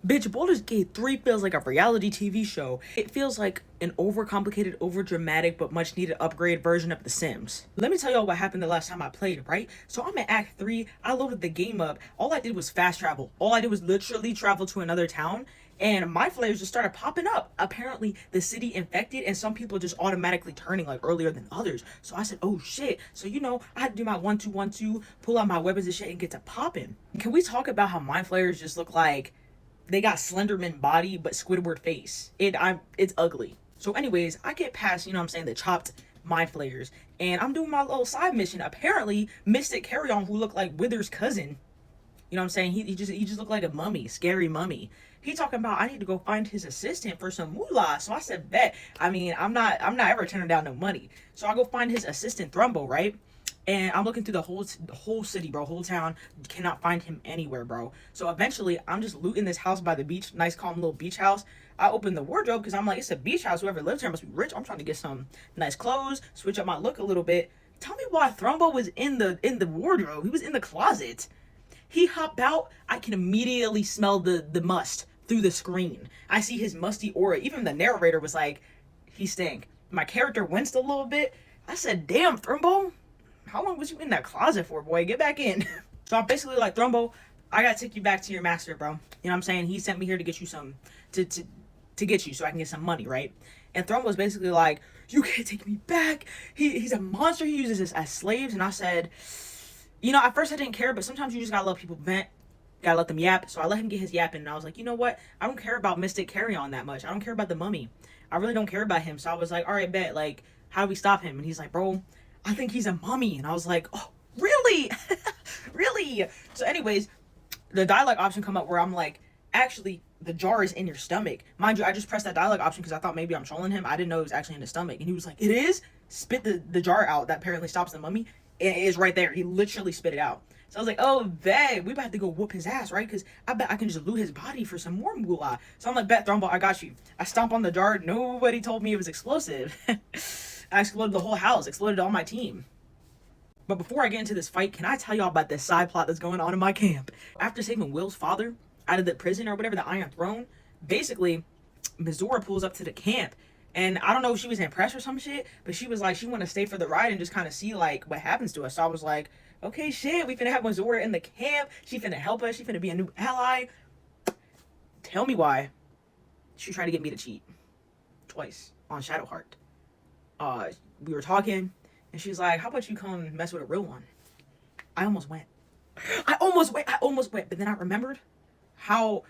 Bitch, Baldur's Gate 3 feels like a reality TV show. It feels like an overcomplicated, overdramatic, but much needed upgrade version of The Sims. Let me tell y'all what happened the last time I played, right? So I'm at Act 3, I loaded the game up, all I did was fast travel. All I did was literally travel to another town, and my flares just started popping up. Apparently, the city infected, and some people just automatically turning like earlier than others. So I said, oh shit. So I had to do my 1-2-1-2, pull out my weapons and shit, and get to popping. Can we talk about how my flares just look like they got Slenderman body but Squidward face? It's ugly. So anyways, I get past, the chopped mind flayers, and I'm doing my little side mission. Apparently, Mystic Carry-On, who looked like Wither's cousin, he just looked like a mummy, scary mummy. He talking about I need to go find his assistant for some moolah. So I said, bet. I'm not ever turning down no money. So I go find his assistant Thrumbo, right? And I'm looking through the whole city, bro, whole town. Cannot find him anywhere, bro. So eventually, I'm just looting this house by the beach, nice calm little beach house. I open the wardrobe because I'm like, it's a beach house. Whoever lives here must be rich. I'm trying to get some nice clothes, switch up my look a little bit. Tell me why Thrumbo was in the wardrobe. He was in the closet. He hopped out. I can immediately smell the must through the screen. I see his musty aura. Even the narrator was like, he stank. My character winced a little bit. I said, damn, Thrumbo, how long was you in that closet for, boy? Get back in. So I'm basically like, Thrumbo, I gotta take you back to your master, bro. You know what I'm saying? He sent me here to get you some, to get you so I can get some money, right? And Thrumbo's basically like, you can't take me back. He's a monster. He uses us as slaves. And I said, at first I didn't care, but sometimes you just gotta let people vent. Gotta let them yap. So I let him get his yapping, and I was like, you know what? I don't care about Mystic Carry-On that much. I don't care about the mummy. I really don't care about him. So I was like, all right, bet. Like, how do we stop him? And he's like, bro, I think he's a mummy. And I was like, oh, really? Really? So anyways, the dialogue option come up where I'm like, actually, the jar is in your stomach. Mind you, I just pressed that dialogue option because I thought maybe I'm trolling him. I didn't know it was actually in his stomach. And he was like, it is? Spit the jar out. That apparently stops the mummy. It is right there. He literally spit it out. So I was like, oh, bet. We about to go whoop his ass, right? Because I bet I can just loot his body for some more moolah. So I'm like, bet, Thrumbo, I got you. I stomp on the jar. Nobody told me it was explosive. I exploded the whole house. Exploded all my team. But before I get into this fight, can I tell y'all about this side plot that's going on in my camp? After saving Will's father out of the prison or whatever, the Iron Throne, basically, Mizora pulls up to the camp. And I don't know if she was impressed or some shit, but she was like, she wanted to stay for the ride and just kind of see, like, what happens to us. So I was like, okay, shit, we finna have Mizora in the camp. She finna help us. She finna be a new ally. Tell me why she tried to get me to cheat. Twice. On Shadowheart. We were talking, and she's like, how about you come mess with a real one? I almost went. But then I remembered how